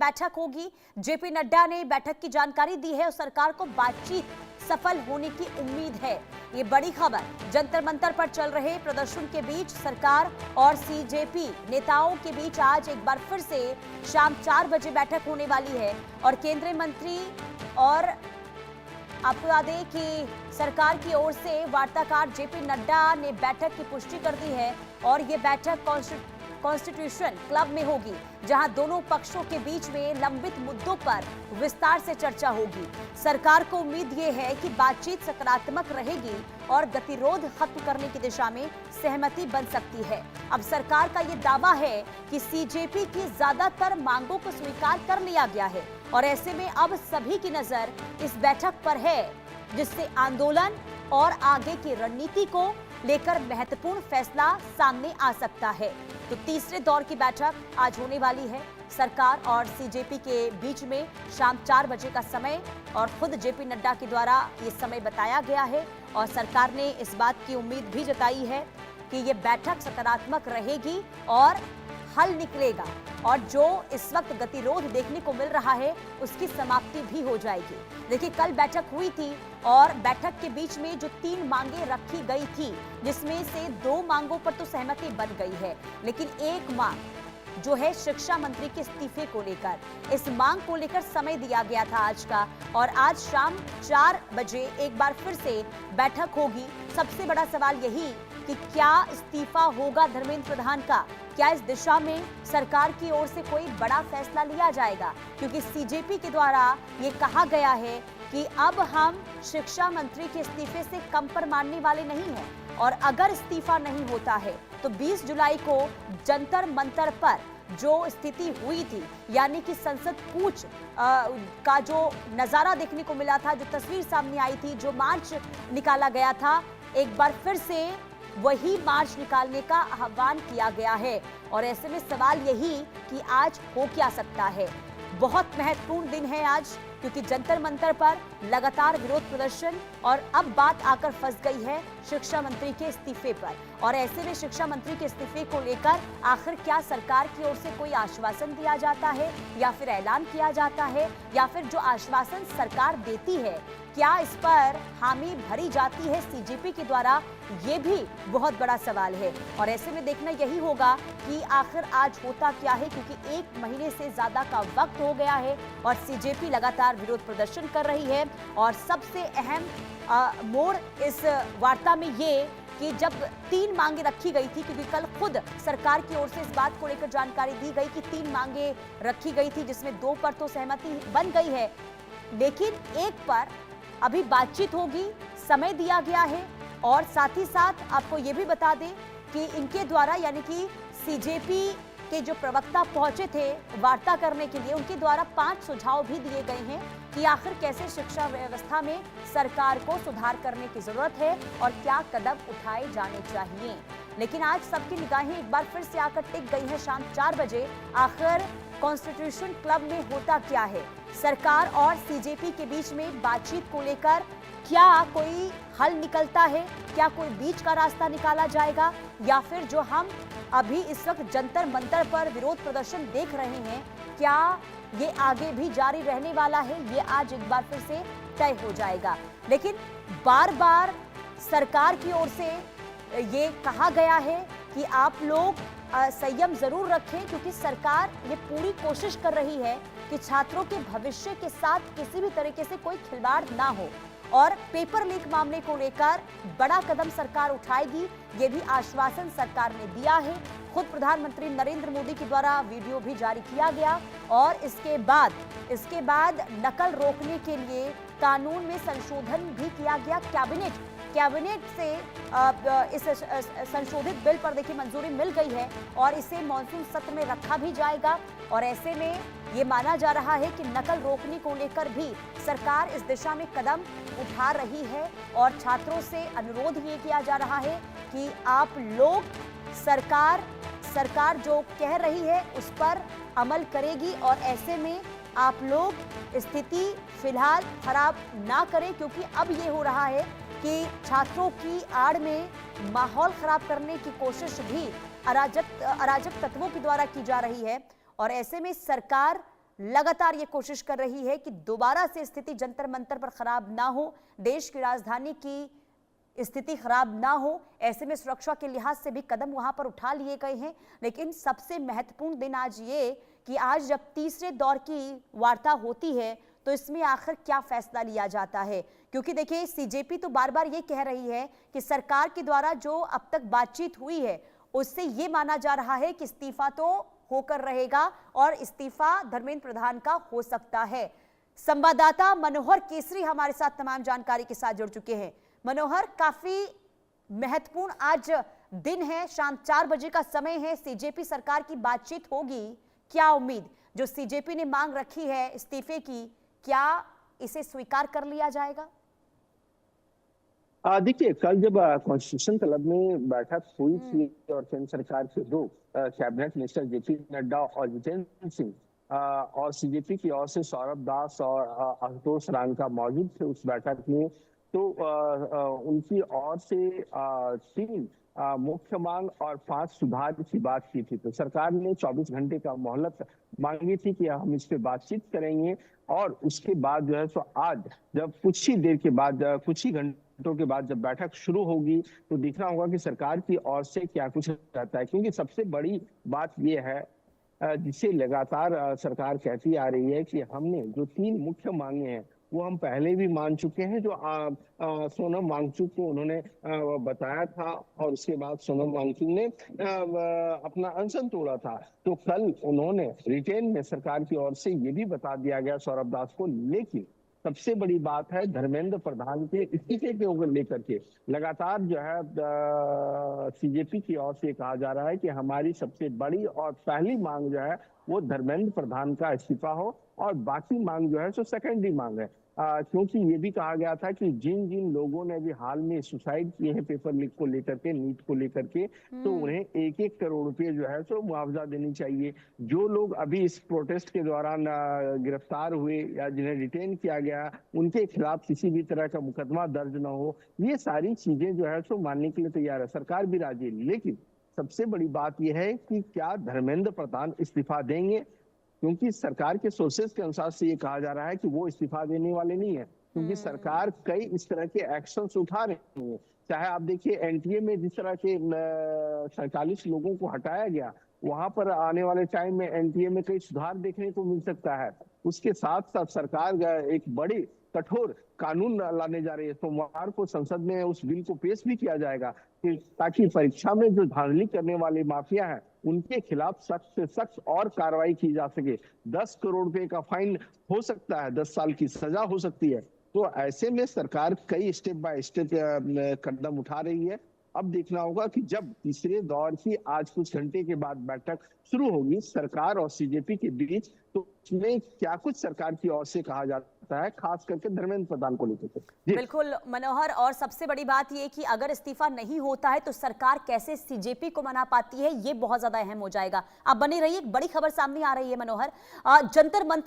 बैठक होगी। जेपी नड्डा ने बैठक की जानकारी दी है और सरकार को बातचीत सफल होने की उम्मीद है। ये बड़ी खबर, जंतर मंतर पर चल रहे प्रदर्शन के बीच सरकार और सीजेपी नेताओं के बीच आज एक बार फिर से शाम 4 बजे बैठक होने वाली है और केंद्रीय मंत्री और आपको बता दें कि सरकार की ओर से वार्ताकार जेपी नड्डा ने बैठक की पुष्टि कर दी है और ये बैठक कॉन्स्टिट्यूशन क्लब में होगी, जहां दोनों पक्षों के बीच में लंबित मुद्दों पर विस्तार से चर्चा होगी। सरकार को उम्मीद ये है कि बातचीत सकारात्मक रहेगी और गतिरोध खत्म करने की दिशा में सहमति बन सकती है। अब सरकार का ये दावा है कि सीजेपी की ज्यादातर मांगों को स्वीकार कर लिया गया है और ऐसे में अब सभी की नजर इस बैठक पर है, जिससे आंदोलन और आगे की रणनीति को लेकर महत्वपूर्ण फैसला सामने आ सकता है। तो तीसरे दौर की बैठक आज होने वाली है सरकार और सीजेपी के बीच में शाम 4 बजे का समय, और खुद जेपी नड्डा के द्वारा ये समय बताया गया है और सरकार ने इस बात की उम्मीद भी जताई है कि ये बैठक सकारात्मक रहेगी और हल निकलेगा और जो इस वक्त गतिरोध देखने को मिल रहा है उसकी समाप्ति भी हो जाएगी। देखिए, कल बैठक हुई थी और बैठक के बीच में जो 3 मांगे रखी गई थी, जिसमें से 2 मांगों पर तो सहमति बन गई है, लेकिन एक मांग जो है शिक्षा मंत्री के इस्तीफे को लेकर, इस मांग को लेकर समय दिया गया था आज का, और आज शाम 4 बजे एक बार फिर से बैठक होगी। सबसे बड़ा सवाल यही कि क्या इस्तीफा होगा धर्मेंद्र प्रधान का, क्या इस दिशा में सरकार की ओर से कोई बड़ा फैसला लिया जाएगा, क्योंकि सीजेपी के द्वारा ये कहा गया है कि अब हम शिक्षा मंत्री के इस्तीफे से कम पर मानने वाले नहीं हैं और अगर इस्तीफा नहीं होता है तो 20 जुलाई को जंतर मंतर पर जो स्थिति हुई थी, यानी कि संसद कूच का जो नजारा देखने को मिला था, जो तस्वीर सामने आई थी, जो मार्च निकाला गया था, एक बार फिर से वही मार्च निकालने का आह्वान किया गया है। और ऐसे में सवाल यही कि आज हो क्या सकता है। बहुत महत्वपूर्ण दिन है आज, क्योंकि जंतर मंतर पर लगातार विरोध प्रदर्शन और अब बात आकर फंस गई है शिक्षा मंत्री के इस्तीफे पर। और ऐसे में शिक्षा मंत्री के इस्तीफे को लेकर आखिर क्या सरकार की ओर से कोई आश्वासन दिया जाता है या फिर ऐलान किया जाता है, या फिर जो आश्वासन सरकार देती है क्या इस पर हामी भरी जाती है सीजेपी के द्वारा, ये भी बहुत बड़ा सवाल है। और ऐसे में देखना यही होगा कि आखिर आज होता क्या है, क्योंकि 1 महीने से ज्यादा का वक्त हो गया है और सीजेपी लगातार विरोध प्रदर्शन कर रही है। और सबसे अहम मोड़ इस वार्ता में ये कि जब 3 मांगे रखी गई थी, क्योंकि कल खुद सरकार की ओर से इस बात को लेकर जानकारी दी गई कि 3 मांगे रखी गई थी, जिसमें 2 पर तो सहमति बन गई है, लेकिन एक पर अभी बातचीत होगी, समय दिया गया है। और साथ ही साथ आपको ये भी बता दें कि इनके द्वारा, यानी कि सीजेपी के जो प्रवक्ता पहुंचे थे वार्ता करने के लिए, उनके द्वारा 5 सुझाव भी दिए गए हैं कि आखिर कैसे शिक्षा व्यवस्था में सरकार को सुधार करने की जरूरत है और क्या कदम उठाए जाने चाहिए। लेकिन आज सबकी निगाहें एक बार फिर से आकर टिक गई है शाम 4 बजे, आखिर कॉन्स्टिट्यूशन क्लब में होता क्या है, सरकार और सीजेपी के बीच में बातचीत को लेकर क्या कोई हल निकलता है, क्या कोई बीच का रास्ता निकाला जाएगा, या फिर जो हम अभी इस वक्त जंतर मंतर पर विरोध प्रदर्शन देख रहे हैं क्या ये आगे भी जारी रहने वाला है, ये आज एक बार फिर से तय हो जाएगा। लेकिन बार बार सरकार की ओर से ये कहा गया है कि आप लोग संयम जरूर रखें, क्योंकि सरकार ये पूरी कोशिश कर रही है कि छात्रों के भविष्य के साथ किसी भी तरीके से कोई खिलवाड़ ना हो और पेपर लीक मामले को लेकर बड़ा कदम सरकार उठाएगी, ये भी आश्वासन सरकार ने दिया है। खुद प्रधानमंत्री नरेंद्र मोदी के द्वारा वीडियो भी जारी किया गया और इसके बाद नकल रोकने के लिए कानून में संशोधन भी किया गया। कैबिनेट से इस संशोधित बिल पर देखिए मंजूरी मिल गई है और इसे मॉनसून सत्र में रखा भी जाएगा। और ऐसे में ये माना जा रहा है कि नकल रोकने को लेकर भी सरकार इस दिशा में कदम उठा रही है और छात्रों से अनुरोध ये किया जा रहा है कि आप लोग सरकार जो कह रही है उस पर अमल करेगी और ऐसे में आप लोग स्थिति फिलहाल खराब ना करें, क्योंकि अब ये हो रहा है कि छात्रों की आड़ में माहौल खराब करने की कोशिश भी अराजक तत्वों के द्वारा की जा रही है। और ऐसे में सरकार लगातार ये कोशिश कर रही है कि दोबारा से स्थिति जंतर मंतर पर खराब ना हो, देश की राजधानी की स्थिति खराब ना हो। ऐसे में सुरक्षा के लिहाज से भी कदम वहां पर उठा लिए गए हैं। लेकिन सबसे महत्वपूर्ण दिन आज ये कि आज जब तीसरे दौर की वार्ता होती है तो इसमें आखिर क्या फैसला लिया जाता है, क्योंकि देखिए सीजेपी तो बार बार ये कह रही है कि सरकार के द्वारा जो अब तक बातचीत हुई है उससे ये माना जा रहा है कि इस्तीफा तो होकर रहेगा और इस्तीफा धर्मेंद्र प्रधान का हो सकता है। संवाददाता मनोहर केसरी हमारे साथ तमाम जानकारी के साथ जुड़ चुके हैं। मनोहर, काफी महत्वपूर्ण आज दिन है, शाम 4 बजे का समय है, सीजेपी सरकार की बातचीत होगी। क्या उम्मीद, जो सीजेपी ने मांग रखी है इस्तीफे की, क्या इसे स्वीकार कर लिया जाएगा? देखिए, कल जब कॉन्स्टिट्यूशन क्लब में बैठक हुई थी और केंद्र सरकार के दो कैबिनेट मिनिस्टर जेपी नड्डा और जितेंद्र सिंह और सीजेपी की ओर से सौरभ दास और आशुतोष रांका मौजूद थे उस बैठक में, तो उनकी ओर से 3 मुख्य मांग और 5 सुधार की बात की थी। तो सरकार ने 24 घंटे का मोहलत मांगी थी कि हम इस पे बातचीत करेंगे और उसके बाद जो है सो आज जब कुछ ही देर के बाद, कुछ ही घंटों के बाद जब बैठक शुरू होगी तो देखना होगा कि सरकार की ओर से क्या कुछ रहता है। क्योंकि सबसे बड़ी बात यह है जिसे लगातार सरकार कहती आ रही है कि हमने जो 3 मुख्य मांगे हैं वो हम पहले भी मान चुके हैं। जो सोनम वांगचुक को उन्होंने बताया था और उसके बाद सोनम वांगचुक ने अपना अनशन तोड़ा था, तो कल उन्होंने रिटेन में सरकार की ओर से ये भी बता दिया गया सौरभ दास को। लेकिन सबसे बड़ी बात है धर्मेंद्र प्रधान के इस्तीफे के लेकर के लगातार जो है सीजेपी की ओर से कहा जा रहा है कि हमारी सबसे बड़ी और पहली मांग जो है वो धर्मेंद्र प्रधान का इस्तीफा हो और बाकी मांग जो है सो सेकेंडरी मांग है। क्योंकि ये भी कहा गया था कि जिन जिन लोगों ने भी हाल में सुसाइड किए हैं पेपर लीक को लेकर के, नीट को लेकर के, तो उन्हें 1-1 करोड़ रुपए जो है सो मुआवजा देनी चाहिए। जो लोग अभी इस प्रोटेस्ट के दौरान गिरफ्तार हुए या जिन्हें डिटेन किया गया उनके खिलाफ किसी भी तरह का मुकदमा दर्ज न हो, ये सारी चीजें जो है सो मानने के लिए तैयार है, सरकार भी राजी है। लेकिन सबसे बड़ी बात यह है कि क्या धर्मेंद्र प्रधान इस्तीफा देंगे, क्योंकि सरकार के सोर्सेज के अनुसार से ये कहा जा रहा है कि वो इस्तीफा देने वाले नहीं है। क्योंकि सरकार कई इस तरह के एक्शंस उठा रही है। चाहे आप देखिए एनटीए में जिस तरह के 47 लोगों को हटाया गया, वहां पर आने वाले टाइम में एनटीए में कई सुधार देखने को मिल सकता है। उसके साथ साथ सरकार एक बड़ी कठोर कानून लाने जा रही है। सोमवार को संसद में उस बिल को पेश भी किया जाएगा ताकि परीक्षा में जो धांधली करने वाले माफिया हैं उनके खिलाफ सख्त से सख्त और कार्रवाई की जा सके। 10 करोड़ रुपए का फाइन हो सकता है, 10 साल की सजा हो सकती है। तो ऐसे में सरकार कई स्टेप बाय स्टेप कदम उठा रही है। अब देखना होगा कि जब तीसरे दौर की आज कुछ घंटे के बाद बैठक शुरू होगी सरकार और सीजेपी के बीच, तो उसमें क्या कुछ सरकार की ओर से कहा जाता है, खास करके धर्मेंद्र प्रधान को लेकर। बिल्कुल मनोहर, और सबसे बड़ी बात यह कि अगर इस्तीफा नहीं होता है तो सरकार कैसे सीजेपी को मना पाती है, ये बहुत ज्यादा अहम हो जाएगा। आप बने रहिए, एक बड़ी खबर सामने आ रही है मनोहर। जंतर मंतर